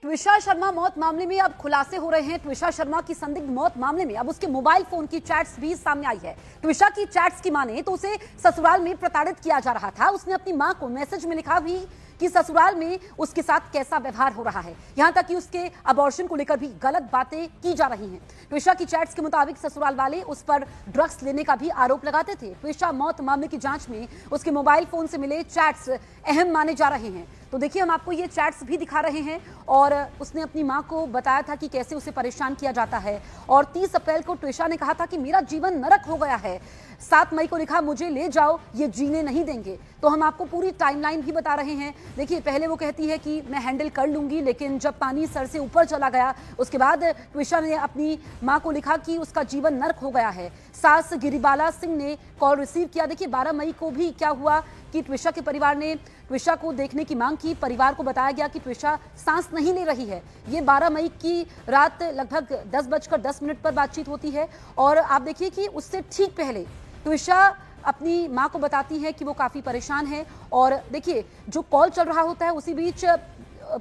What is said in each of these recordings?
ट्विशा शर्मा मौत मामले में अब खुलासे हो रहे हैं। ट्विशा शर्मा की संदिग्ध मौत मामले में अब उसके मोबाइल फोन की चैट्स भी सामने आई है। ट्विशा की चैट्स की माने तो उसे ससुराल में प्रताड़ित किया जा रहा था। उसने अपनी मां को मैसेज में लिखा भी कि ससुराल में उसके साथ कैसा व्यवहार हो रहा है, यहां तक कि उसके अबॉर्शन को लेकर भी गलत बातें की जा रही हैं। ट्विशा की चैट्स के मुताबिक ससुराल वाले उस पर ड्रग्स लेने का भी आरोप लगाते थे। ट्विशा मौत मामले की जांच में उसके मोबाइल फोन से मिले चैट्स अहम माने जा रहे हैं। तो देखिए, हम आपको ये चैट्स भी दिखा रहे हैं और उसने अपनी मां को बताया था कि कैसे उसे परेशान किया जाता है। और 30 अप्रैल को ट्विशा ने कहा था कि मेरा जीवन नरक हो गया है। 7 मई को लिखा, मुझे ले जाओ, ये जीने नहीं देंगे। तो हम आपको पूरी टाइमलाइन भी बता रहे हैं। देखिए, पहले वो कहती है कि मैं हैंडल कर लूंगी, लेकिन जब पानी सर से ऊपर चला गया उसके बाद ट्विशा ने अपनी मां को लिखा कि उसका जीवन नरक हो गया है। सास गिरिबाला सिंह ने कॉल रिसीव किया। देखिए, 12 मई को भी क्या हुआ कि ट्विशा के परिवार ने ट्विशा को देखने की मांग की। परिवार को बताया गया कि ट्विशा सांस नहीं ले रही है। ये 12 मई की रात लगभग 10:10 पर बातचीत होती है। और आप देखिए कि उससे ठीक पहले ट्विशा अपनी मां को बताती है कि वो काफी परेशान है। और देखिए, जो कॉल चल रहा होता है उसी बीच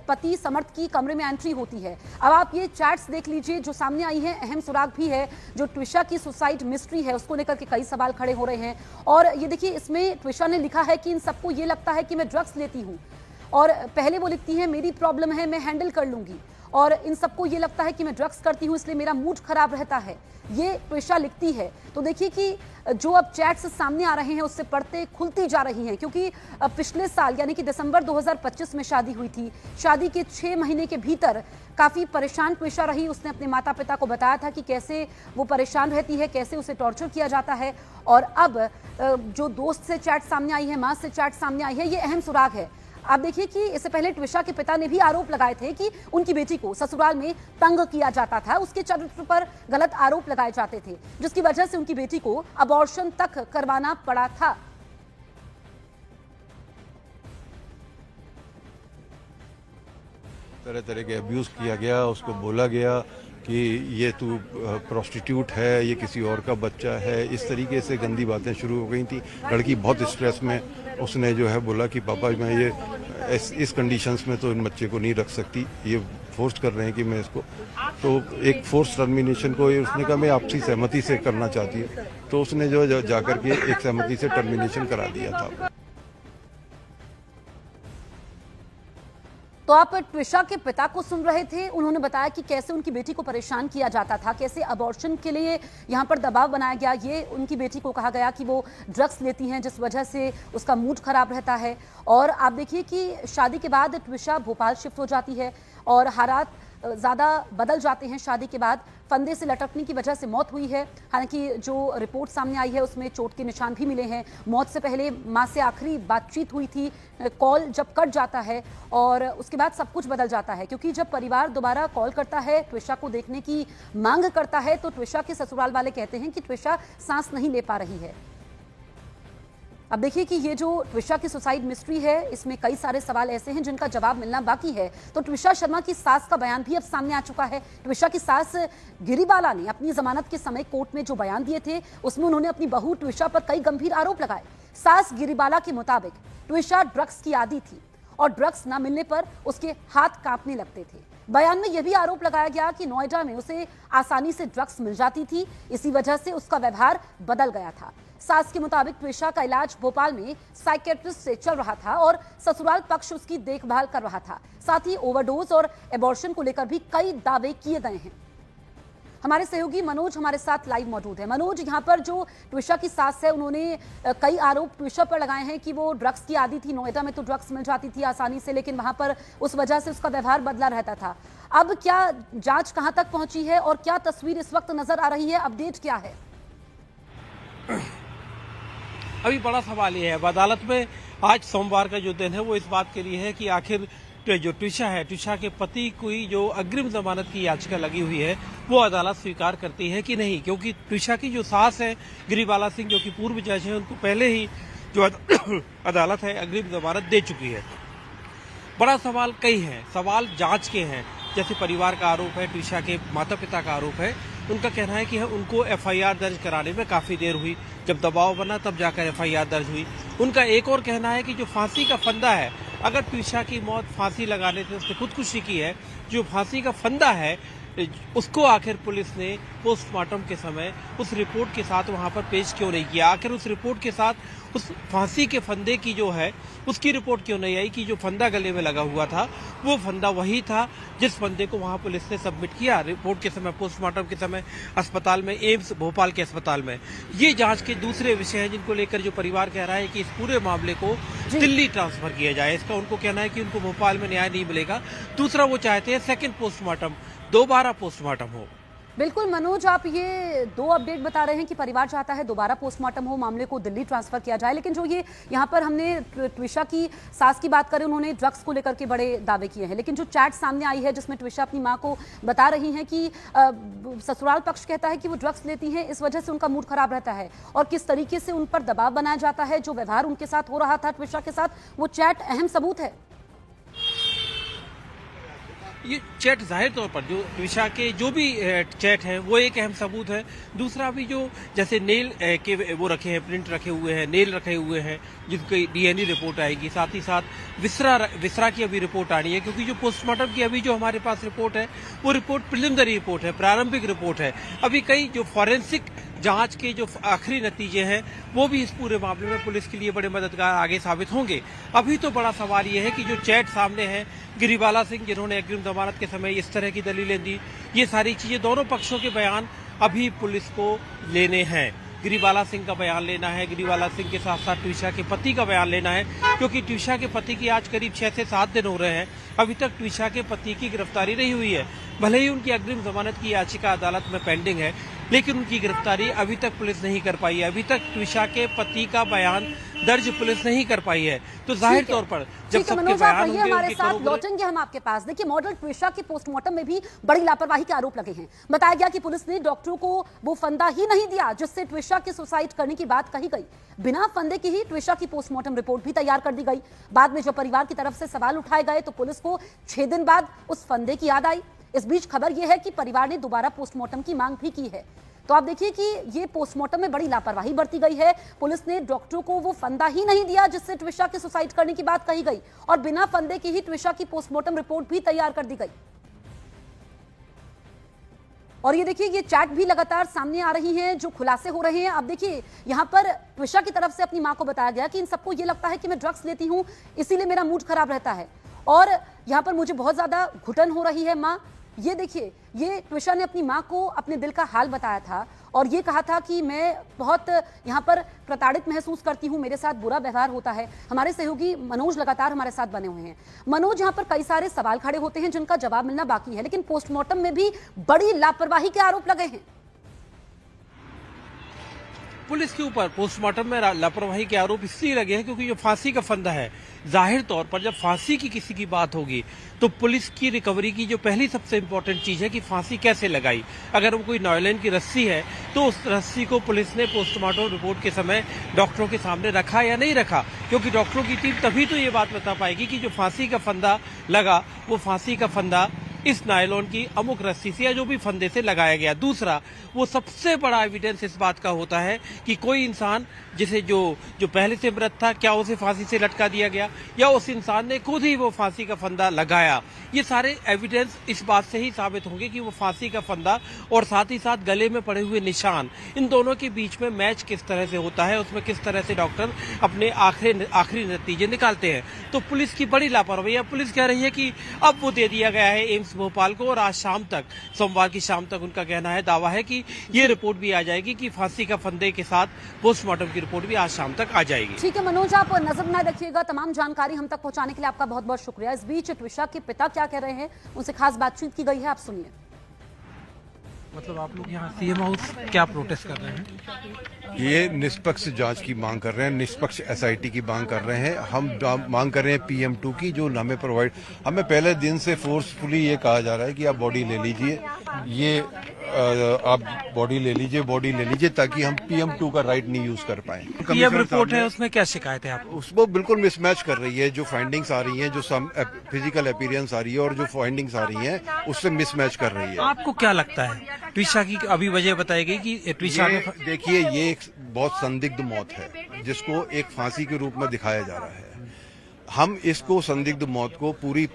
पति समर्थ की कमरे में एंट्री होती है। अब आप ये चैट्स देख लीजिए जो सामने आई हैं। अहम सुराग भी है। जो ट्विशा की सुसाइड मिस्ट्री है उसको लेकर के कई सवाल खड़े हो रहे हैं। और ये देखिए, इसमें ट्विशा ने लिखा है कि इन सबको ये लगता है कि मैं ड्रग्स लेती हूँ। और पहले वो लिखती है, मेरी प्रॉब्लम है, मैं हैंडल कर लूंगी। और इन सबको ये लगता है कि मैं ड्रग्स करती हूँ, इसलिए मेरा मूड खराब रहता है। ये ट्विशा लिखती है। तो देखिए कि जो अब चैट्स सामने आ रहे हैं उससे पढ़ते खुलती जा रही हैं, क्योंकि पिछले साल यानी कि दिसंबर 2025 में शादी हुई थी। शादी के 6 महीने के भीतर काफी परेशान ट्विशा रही। उसने अपने माता पिता को बताया था कि कैसे वो परेशान रहती है, कैसे उसे टॉर्चर किया जाता है। और अब जो दोस्त से चैट सामने आई है, मां से चैट सामने आई है, ये अहम सुराग है। आप देखिए कि इससे पहले ट्विशा के पिता ने भी आरोप लगाए थे कि उनकी बेटी को ससुराल में तंग किया जाता था, उसके चरित्र पर गलत आरोप लगाए जाते थे, जिसकी वजह से उनकी बेटी को अबॉर्शन तक करवाना पड़ा था। तरह तरह के अब्यूज़ किया गया, उसको बोला गया कि ये तू प्रोस्टिट्यूट है, ये किसी और का बच्चा है। इस तरीके से गंदी बातें शुरू हो गई थी। लड़की बहुत स्ट्रेस में, उसने जो है बोला कि पापा मैं ये इस कंडीशंस में तो इन बच्चे को नहीं रख सकती, ये फोर्स कर रहे हैं कि मैं इसको, तो एक फोर्स टर्मिनेशन को उसने कहा मैं आपसी सहमति से करना चाहती हूँ। तो उसने जो जाकर के एक सहमति से टर्मिनेशन करा दिया था। तो आप ट्विशा के पिता को सुन रहे थे। उन्होंने बताया कि कैसे उनकी बेटी को परेशान किया जाता था, कैसे अबॉर्शन के लिए यहाँ पर दबाव बनाया गया। ये उनकी बेटी को कहा गया कि वो ड्रग्स लेती हैं, जिस वजह से उसका मूड खराब रहता है। और आप देखिए कि शादी के बाद ट्विशा भोपाल शिफ्ट हो जाती है और हालात ज़्यादा बदल जाते हैं। शादी के बाद फंदे से लटकने की वजह से मौत हुई है। हालांकि जो रिपोर्ट सामने आई है उसमें चोट के निशान भी मिले हैं। मौत से पहले मां से आखिरी बातचीत हुई थी। कॉल जब कट जाता है और उसके बाद सब कुछ बदल जाता है, क्योंकि जब परिवार दोबारा कॉल करता है, ट्विशा को देखने की मांग करता है, तो ट्विशा के ससुराल वाले कहते हैं कि ट्विशा सांस नहीं ले पा रही है। अब देखिए कि ये जो ट्विशा की सुसाइड मिस्ट्री है, इसमें कई सारे सवाल ऐसे हैं जिनका जवाब मिलना बाकी है। तो ट्विशा शर्मा की सास का बयान भी अब सामने आ चुका है। ट्विशा की सास गिरिबाला ने अपनी जमानत के समय कोर्ट में जो बयान दिए थे उसमें उन्होंने अपनी बहू ट्विशा पर कई गंभीर आरोप लगाए। सास गिरिबाला के मुताबिक ट्विशा ड्रग्स की आदी थी और ड्रग्स न मिलने पर उसके हाथ कांपने लगते थे। बयान में यह भी आरोप लगाया गया कि नोएडा में उसे आसानी से ड्रग्स मिल जाती थी, इसी वजह से उसका व्यवहार बदल गया था। सास के मुताबिक ट्विशा का इलाज भोपाल में साइकेट्रिस्ट से चल रहा था और ससुराल पक्ष उसकी देखभाल कर रहा था। साथ ही ओवरडोज और एबॉर्शन को लेकर भी कई दावे किए गए हैं। हमारे सहयोगी मनोज हमारे साथ लाइव मौजूद है। मनोज, यहाँ पर जो ट्विशा की सास है उन्होंने कई आरोप ट्विशा पर लगाए हैं कि वो ड्रग्स की आदी थी। नोएडा में तो ड्रग्स मिल जाती थी आसानी से, लेकिन वहां पर उस वजह से उसका व्यवहार बदला रहता था। अब क्या जांच कहां तक पहुंची है और क्या तस्वीर इस वक्त नजर आ रही है? अपडेट क्या है? अभी बड़ा सवाल ये है, अदालत में आज सोमवार का जो दिन है वो इस बात के लिए है कि आखिर जो ट्विशा है, ट्विशा के पति की जो अग्रिम जमानत की याचिका लगी हुई है वो अदालत स्वीकार करती है कि नहीं, क्योंकि ट्विशा की जो सास है गिरिबाला सिंह, जो कि पूर्व जज है, उनको पहले ही जो अदालत है अग्रिम जमानत दे चुकी है। बड़ा सवाल कई हैं, सवाल जांच के हैं। जैसे परिवार का आरोप है, ट्विशा के माता पिता का आरोप है, उनका कहना है कि उनको एफआईआर दर्ज कराने में काफी देर हुई, जब दबाव बना तब जाकर एफआईआर दर्ज हुई। उनका एक और कहना है कि जो फांसी का फंदा है अगर ट्विशा की मौत फांसी लगाने से उसने खुदकुशी की है, जो फांसी का फंदा है उसको आखिर पुलिस ने पोस्टमार्टम के समय उस रिपोर्ट के साथ वहां पर पेश क्यों नहीं किया? आखिर उस रिपोर्ट के साथ उस फांसी के फंदे की जो है उसकी रिपोर्ट क्यों नहीं आई कि जो फंदा गले में लगा हुआ था वो फंदा वही था जिस फंदे को वहां पुलिस ने सबमिट किया रिपोर्ट के समय, पोस्टमार्टम के समय अस्पताल में, एम्स भोपाल के अस्पताल में। ये जांच के दूसरे विषय हैं जिनको लेकर जो परिवार कह रहा है कि इस पूरे मामले को दिल्ली ट्रांसफर किया जाए। इसका उनको कहना है कि उनको भोपाल में न्याय नहीं मिलेगा। दूसरा, वो चाहते हैं सेकेंड पोस्टमार्टम, दोबारा पोस्टमार्टम हो। बिल्कुल मनोज, आप ये दो अपडेट बता रहे हैं कि परिवार चाहता है दोबारा पोस्टमार्टम हो, मामले को दिल्ली ट्रांसफर किया जाए, लेकिन जो ये यहाँ पर हमने ट्विशा की सास की बात करें, उन्होंने ड्रग्स को लेकर के बड़े दावे किए हैं, लेकिन जो चैट सामने आई है जिसमें ट्विशा अपनी मां को बता रही हैं कि ससुराल पक्ष कहता है कि वो ड्रग्स लेती हैं, इस वजह से उनका मूड खराब रहता है, और किस तरीके से उन पर दबाव बनाया जाता है, जो व्यवहार उनके साथ हो रहा था ट्विशा के साथ, वो चैट अहम सबूत है। ये चैट जाहिर तौर पर जो ट्विशा के जो भी चैट है वो एक अहम सबूत है। दूसरा भी जो जैसे नेल के वो रखे हैं, प्रिंट रखे हुए हैं, नेल रखे हुए हैं जिसकी डीएनए रिपोर्ट आएगी, साथ ही साथ विसरा की अभी रिपोर्ट आनी है, क्योंकि जो पोस्टमार्टम की अभी जो हमारे पास रिपोर्ट है वो रिपोर्ट प्रिलिमिनरी रिपोर्ट है, प्रारंभिक रिपोर्ट है। अभी कई जो फॉरेंसिक जांच के जो आखिरी नतीजे हैं वो भी इस पूरे मामले में पुलिस के लिए बड़े मददगार आगे साबित होंगे। अभी तो बड़ा सवाल ये है कि जो चैट सामने है, गिरिबाला सिंह जिन्होंने अग्रिम जमानत के समय इस तरह की दलीलें दी, ये सारी चीजें दोनों पक्षों के बयान अभी पुलिस को लेने हैं। गिरिबाला सिंह का बयान लेना है, गिरिबाला सिंह के साथ साथ ट्विशा के पति का बयान लेना है, क्योंकि ट्विशा के पति की आज करीब 6 से 7 दिन हो रहे हैं, अभी तक ट्विशा के पति की गिरफ्तारी नहीं हुई है। भले ही उनकी अग्रिम जमानत की याचिका अदालत में पेंडिंग है, लेकिन उनकी गिरफ्तारी अभी तक पुलिस नहीं कर पाई है। अभी तक ट्विशा के पति का बयान दर्ज पुलिस नहीं कर पाई है। तो जाहिर तौर पर जब सबके बयान होंगे, हमारे साथ लौटेंगे हम आपके पास। देखिए, मॉडल ट्विशा के पोस्टमार्टम में भी बड़ी लापरवाही के आरोप लगे हैं। बताया गया कि पुलिस ने डॉक्टरों को वो फंदा ही नहीं दिया जिससे ट्विशा के सुसाइड करने की बात कही गई। बिना फंदे की ही ट्विशा की पोस्टमार्टम रिपोर्ट भी तैयार कर दी गई। बाद में जब परिवार की तरफ से सवाल उठाए गए तो पुलिस को 6 दिन बाद उस फंदे की याद आई। इस बीच खबर यह है कि परिवार ने दोबारा पोस्टमार्टम की मांग भी की है। तो आप देखिए कि ये पोस्टमार्टम में बड़ी लापरवाही बरती गई है। पुलिस ने डॉक्टरों को वो फंदा ही नहीं दिया जिससे ट्विशा के सुसाइड करने की बात कही गई, और बिना फंदे की ही ट्विशा की पोस्टमार्टम रिपोर्ट भी तैयार कर दी गई। और ये देखिए, ये चैट भी लगातार सामने आ रही हैं, जो खुलासे हो रहे हैं। अब देखिए, यहाँ पर ट्विशा की तरफ से अपनी मां को बताया गया कि इन सबको ये लगता है कि मैं ड्रग्स लेती हूँ, इसीलिए मेरा मूड खराब रहता है, और यहाँ पर मुझे बहुत ज्यादा घुटन हो रही है माँ। ये देखिए, ये ट्विशा ने अपनी मां को अपने दिल का हाल बताया था और ये कहा था कि मैं बहुत यहाँ पर प्रताड़ित महसूस करती हूँ, मेरे साथ बुरा व्यवहार होता है। हमारे सहयोगी मनोज लगातार हमारे साथ बने हुए हैं। मनोज, यहाँ पर कई सारे सवाल खड़े होते हैं जिनका जवाब मिलना बाकी है, लेकिन पोस्टमार्टम में भी बड़ी लापरवाही के आरोप लगे हैं। पुलिस के ऊपर पोस्टमार्टम में लापरवाही के आरोप इसलिए लगे हैं क्योंकि जो फांसी का फंदा है, जाहिर तौर पर जब फांसी की किसी की बात होगी तो पुलिस की रिकवरी की जो पहली सबसे इंपॉर्टेंट चीज है कि फांसी कैसे लगाई। अगर वो कोई नायलॉन की रस्सी है तो उस रस्सी को पुलिस ने पोस्टमार्टम रिपोर्ट के समय डॉक्टरों के सामने रखा या नहीं रखा, क्योंकि डॉक्टरों की टीम तभी तो ये बात बता पाएगी कि जो फांसी का फंदा लगा वो फांसी का फंदा इस नायलॉन की अमुक रस्सी से या जो भी फंदे से लगाया गया। दूसरा, वो सबसे बड़ा एविडेंस इस बात का होता है कि कोई इंसान जिसे जो पहले से मृत था, क्या उसे फांसी से लटका दिया गया या उस इंसान ने खुद ही वो फांसी का फंदा लगाया। ये सारे एविडेंस इस बात से ही साबित होंगे कि वो फांसी का फंदा और साथ ही साथ गले में पड़े हुए निशान, इन दोनों के बीच में मैच किस तरह से होता है, उसमें किस तरह से डॉक्टर अपने आखिरी नतीजे निकालते हैं। तो पुलिस की बड़ी लापरवाही है। पुलिस कह रही है कि अब वो दे दिया गया है एम्स भोपाल को, और आज शाम तक, सोमवार की शाम तक उनका कहना है, दावा है कि ये रिपोर्ट भी आ जाएगी कि फांसी का फंदे के साथ पोस्टमार्टम की रिपोर्ट भी आज शाम तक आ जाएगी। ठीक है मनोज, आप नजर बनाए रखिएगा। तमाम जानकारी हम तक पहुंचाने के लिए आपका बहुत बहुत शुक्रिया। इस बीच ट्विशा के पिता क्या कह रहे हैं, उनसे खास बातचीत की गई है, आप सुनिए। मतलब आप लोग यहाँ सीएम हाउस क्या प्रोटेस्ट कर रहे हैं? ये निष्पक्ष जांच की मांग कर रहे हैं, निष्पक्ष एसआईटी की मांग कर रहे हैं। हम मांग कर रहे हैं PM2 की, जो हमें प्रोवाइड, हमें पहले दिन से फोर्सफुली ये कहा जा रहा है कि आप बॉडी ले लीजिए, ये आप बॉडी ले लीजिए ताकि हम PM2 का राइट नहीं यूज कर पाए। PM रिपोर्ट है, उसमें क्या शिकायत है आपको? उसको बिल्कुल मिसमैच कर रही है, जो फाइंडिंग्स आ रही हैं, जो फिजिकल अपीयरेंस आ रही है और जो फाइंडिंग्स आ रही हैं उससे मिसमैच कर रही है। आपको क्या लगता है? ट्विशा की अभी वजह बताई गई कि ट्विशा ने, देखिए, ये एक बहुत संदिग्ध मौत है जिसको एक फांसी के रूप में दिखाया जा रहा है। हम इसको संदिग्ध मौत को पूरी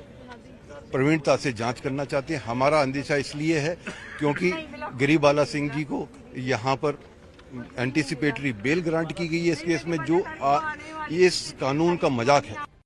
प्रवीणता से जांच करना चाहते हैं। हमारा अंदेशा इसलिए है क्योंकि गिरिबाला सिंह जी को यहाँ पर एंटीसिपेटरी बेल ग्रांट की गई है इस केस में, जो इस कानून का मजाक है।